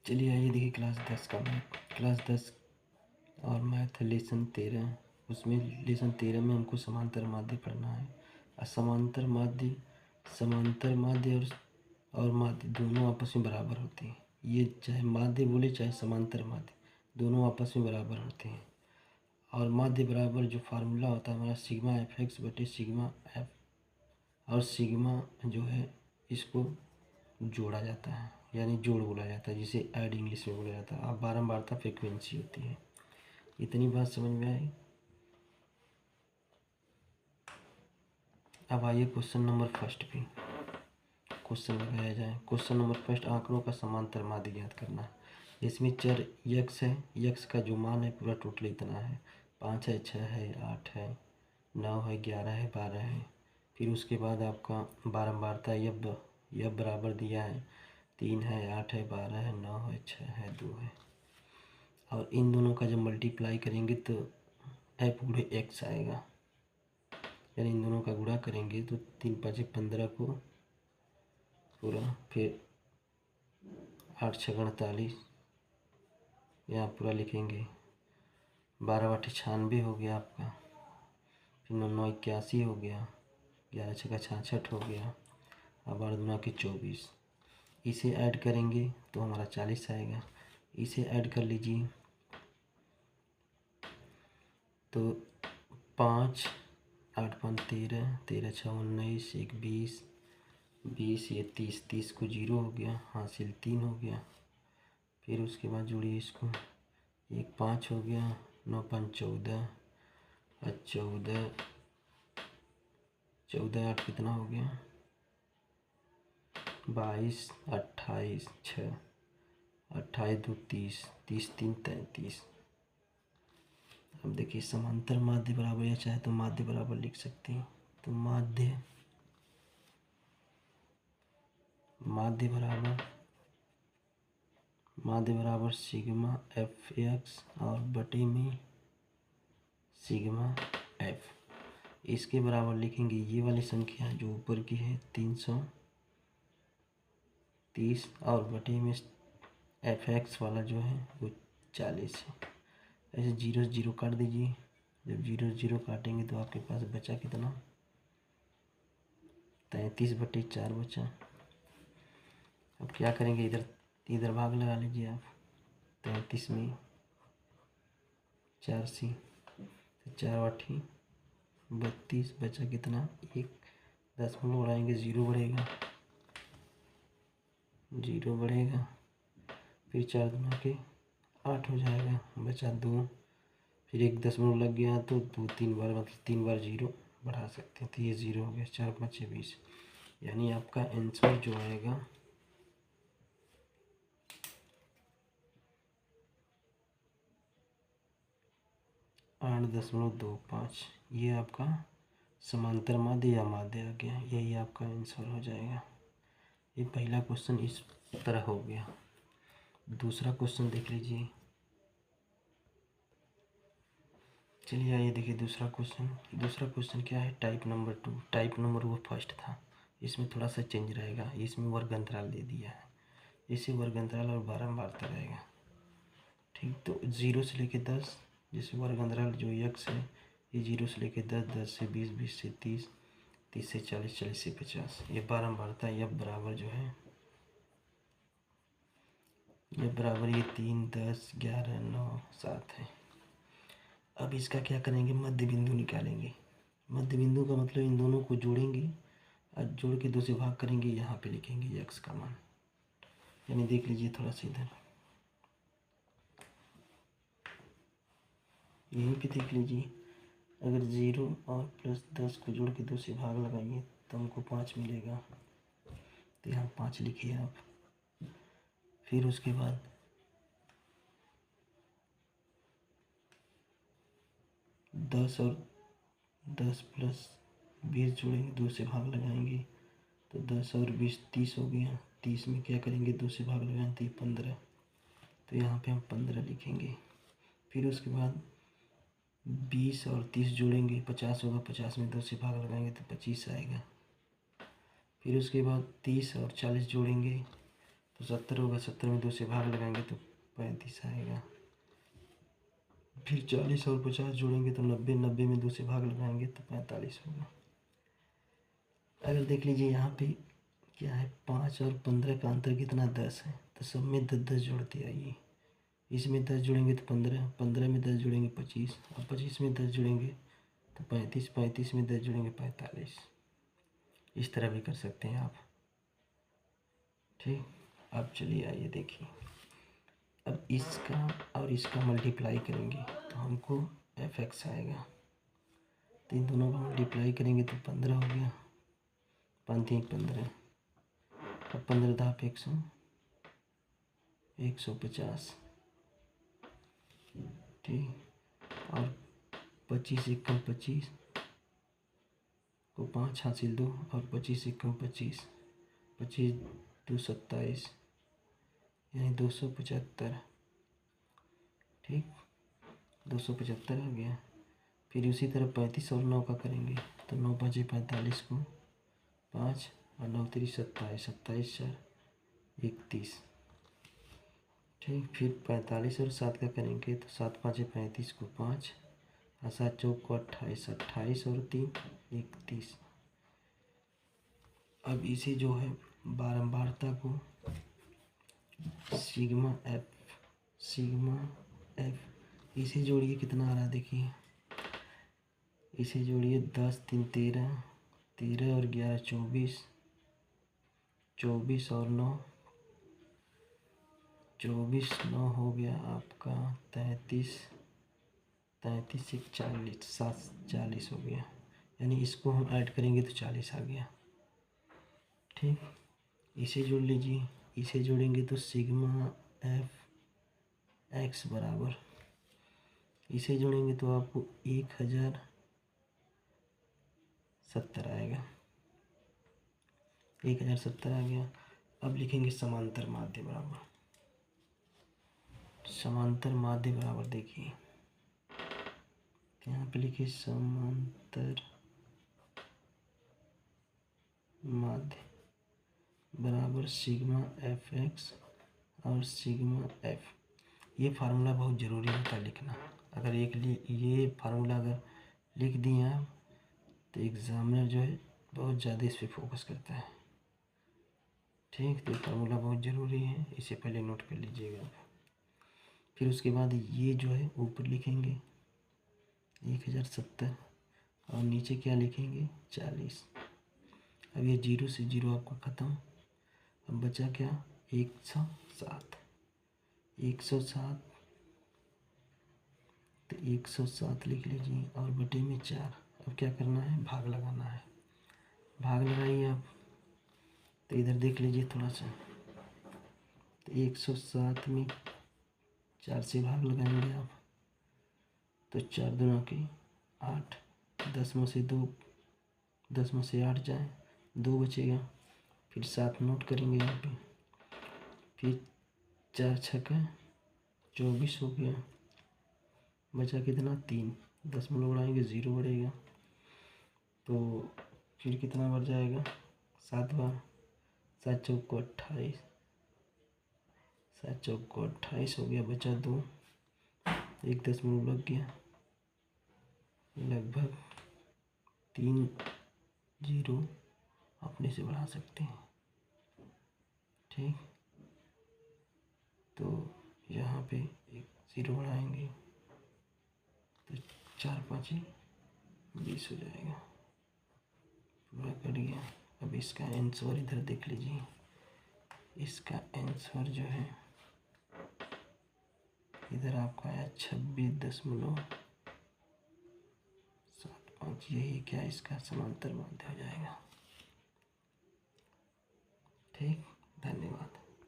चलिए आइए देखिए क्लास 10 का मैथ। क्लास 10 और मैथ लेसन 13। उसमें लेसन 13 में हमको समांतर माध्य पढ़ना है। समांतर माध्य और माध्य दोनों आपस में बराबर होते हैं। ये चाहे माध्य बोले चाहे समांतर माध्य, दोनों आपस में बराबर होते हैं। और माध्य बराबर जो फार्मूला होता है हमारा सिग्मा एफ एक्स बटे सिग्मा एफ, और सिग्मा जो है इसको जोड़ा जाता है, यानी जोड़ बोला जाता है, जिसे ऐड इंग्लिश में बोला जाता है। अब बारंबारता फ्रीक्वेंसी होती है। इतनी बात समझ में आई। अब आइए क्वेश्चन नंबर फर्स्ट पे क्वेश्चन लगाया जाए। क्वेश्चन नंबर फर्स्ट, आंकड़ों का समांतर माध्य ज्ञात करना है। इसमें चर यक्स है, यक्स का जो मान है पूरा टोटल इतना है, 5 है, 6 है, 8 है, 9 है, 11 है, 12 है। फिर उसके बाद आपका बारंबारता यब बराबर दिया है, 3 है, 8 है, 12 है, 9 है, 6 है, 2 है। और इन दोनों का जब मल्टीप्लाई करेंगे तो एफ गुणे एक्स आएगा, यानी इन दोनों का गुणा करेंगे तो 3 5 15 को पूरा, फिर 8 6 48 यहाँ पूरा लिखेंगे, 12 बटे 96 हो गया आपका, फिर 9 9 81 हो गया, 11 6 66 हो गया, और 12 दूना के 24। इसे ऐड करेंगे तो हमारा 40 आएगा। इसे ऐड कर लीजिए तो 5 8 5 13 13 6 19 1 20 20 ये 30 30 को 0 हो गया, हासिल 3 हो गया। फिर उसके बाद जोड़िए इसको, 1 5 हो गया, 9 5 14 और 14 14 8 कितना हो गया, 22 28 6 28 2 30 30 3 33। अब देखिए समांतर माध्य बराबर, या चाहे तो माध्य बराबर लिख सकते हैं। तो माध्य बराबर सिग्मा एफ एक्स और बटे में सिग्मा एफ। इसके बराबर लिखेंगे ये वाली संख्या जो ऊपर की है 330, और बटे में एफ एक्स वाला जो है वो 40 है। ऐसे 0 0 काट दीजिए। जब 0 0 काटेंगे तो आपके पास बचा कितना, 33/4 बचा। अब क्या करेंगे, इधर भाग लगा लीजिए आप। 33 में 4 सी, 4 8 32, बचा कितना, 1 दशमलव उड़ाएंगे, 0 बढ़ेगा, फिर 4 दूना के 8 हो जाएगा, बचा 2, फिर 1 दशमलव लग गया तो 2 3 बार, मतलब 3 बार 0 बढ़ा सकते हैं, तो ये 0 हो गया। 4 5 20, यानी आपका आंसर जो आएगा 8.25। ये आपका समांतर माध्य या माध्य आ गया, यही आपका आंसर हो जाएगा। ये पहला क्वेश्चन इस तरह हो गया। दूसरा क्वेश्चन देख लीजिए। चलिए आइए देखिए दूसरा क्वेश्चन क्या है, टाइप नंबर 2। टाइप नंबर वो फर्स्ट था, इसमें थोड़ा सा चेंज रहेगा। इसमें वर्ग अंतराल दे दिया है, इसे वर्ग अंतराल और बारंबारता रहेगा, ठीक। तो 0 से लेके 10, जैसे वर्ग अंतराल जो यक्स है, ये 0 से लेके 10, 10 से 20, 20 से 30, 30 से 40, 40 से 50। ये बारंबारता यब बराबर जो है, यब बराबर ये 3 10 11 9 7 है। अब इसका क्या करेंगे, मध्य बिंदु निकालेंगे। मध्य बिंदु का मतलब इन दोनों को जोड़ेंगे और जोड़ के 2 से भाग करेंगे, यहाँ पे लिखेंगे यक्स का मान। यानी देख लीजिए थोड़ा सा इधर, यहीं पे देख लीजिए, अगर 0 और प्लस 10 को जोड़ के 2 से भाग लगाइए तो हमको 5 मिलेगा, तो यहाँ 5 लिखिए आप। फिर उसके बाद 10 और 10 प्लस 20 जोड़ेंगे, 2 से भाग लगाएंगे तो 10 और 20 30 हो गया। 30 में क्या करेंगे, 2 से भाग लगाएंगे तो 15, तो यहाँ पे हम 15 लिखेंगे। फिर उसके बाद 20 और 30 जोड़ेंगे, 50 होगा, 50 में 2 से भाग लगाएंगे तो 25 आएगा। फिर उसके बाद 30 और 40 जोड़ेंगे तो 70 होगा, 70 में 2 से भाग लगाएंगे तो 35 आएगा। फिर 40 और 50 जोड़ेंगे तो 90, 90 में 2 से भाग लगाएंगे तो 45 होगा। अगर देख लीजिए यहाँ पे क्या है, 5 और 15 का अंतर कितना, 10 है, तो सब में 10-10 जोड़ते आइए। इसमें 10 जोड़ेंगे तो 15, 15 में 10 जोड़ेंगे 25, और 25 में 10 जोड़ेंगे तो 35, 35 में 10 जोड़ेंगे 45। इस तरह भी कर सकते हैं आप। ठीक, अब चलिए आइए देखिए, अब इसका और इसका मल्टीप्लाई करेंगे तो हमको fx आएगा। तो इन दोनों का मल्टीप्लाई करेंगे तो 15 हो गया, 5 3 15, अब 15 दाप 150। ठीक, और 25 एकम 25 को 5 हासिल 2, और 25 एकम 25, 25 2 27, यानी 275। ठीक, 275 आ गया। फिर उसी तरह 35 और 9 का करेंगे तो 9 5 45 को 5 और 9 3 27, 27 4 31। ठीक, फिर 45 और 7 का करेंगे तो 7 5 35 को 5 और 7 4 को 28, 28 और 3 31। अब इसे जो है बारंबारता को सिग्मा एफ इसे जोड़िए, कितना आ रहा है देखिए, इसे जोड़िए 10 3 13, 13 और 11 24, 24 और 9, 24 9 हो गया आपका 33, 33 से 40, 7 40 हो गया, यानी इसको हम ऐड करेंगे तो 40 आ गया। ठीक, इसे जोड़ लीजिए, इसे जोड़ेंगे तो सिग्मा एफ एक्स बराबर, इसे जोड़ेंगे तो आपको 1070 आएगा, 1070 आ गया। अब लिखेंगे समांतर माध्य बराबर, समांतर माध्य बराबर देखिए यहाँ पे लिखिए समांतर माध्य बराबर सिग्मा एफ एक्स और सिग्मा एफ। ये फार्मूला बहुत ज़रूरी होता है लिखना। अगर ये फार्मूला अगर लिख दिए आप तो एग्ज़ामिनर जो है बहुत ज़्यादा इस पर फोकस करता है। ठीक, तो फार्मूला बहुत ज़रूरी है, इसे पहले नोट कर लीजिएगा आप। फिर उसके बाद ये जो है ऊपर लिखेंगे 1070 और नीचे क्या लिखेंगे 40। अब ये 0 से 0 आपका ख़त्म, अब बचा क्या 107, 107, तो 107 लिख लीजिए और बटे में 4। अब क्या करना है, भाग लगाना है, भाग लगाइए आप। तो इधर देख लीजिए थोड़ा सा, तो 107 में 4 से भाग लगाएंगे आप तो 4 दूना के 8, 10 में से 2, 10 में से 8 जाए 2 बचेगा, फिर 7 नोट करेंगे यहाँ पे, फिर 4 छक्का 24 हो गया, बचा कितना 3, 10 में उड़ाएंगे 0 बढ़ेगा, तो फिर कितना बढ़ जाएगा 7 बार, 7 चौक को 28, 7 चौक को 28 हो गया, बचा 2, 1 दशमलव लग गया, लगभग 3 0 अपने से बढ़ा सकते हैं। ठीक, तो यहाँ पे 1 0 बढ़ाएंगे तो 4 5 20 हो जाएगा, पूरा कट गया। अब इसका आंसर इधर देख लीजिए, इसका आंसर जो है इधर आपका आया 26.75, यही क्या इसका समांतर माध्य हो जाएगा। ठीक, धन्यवाद।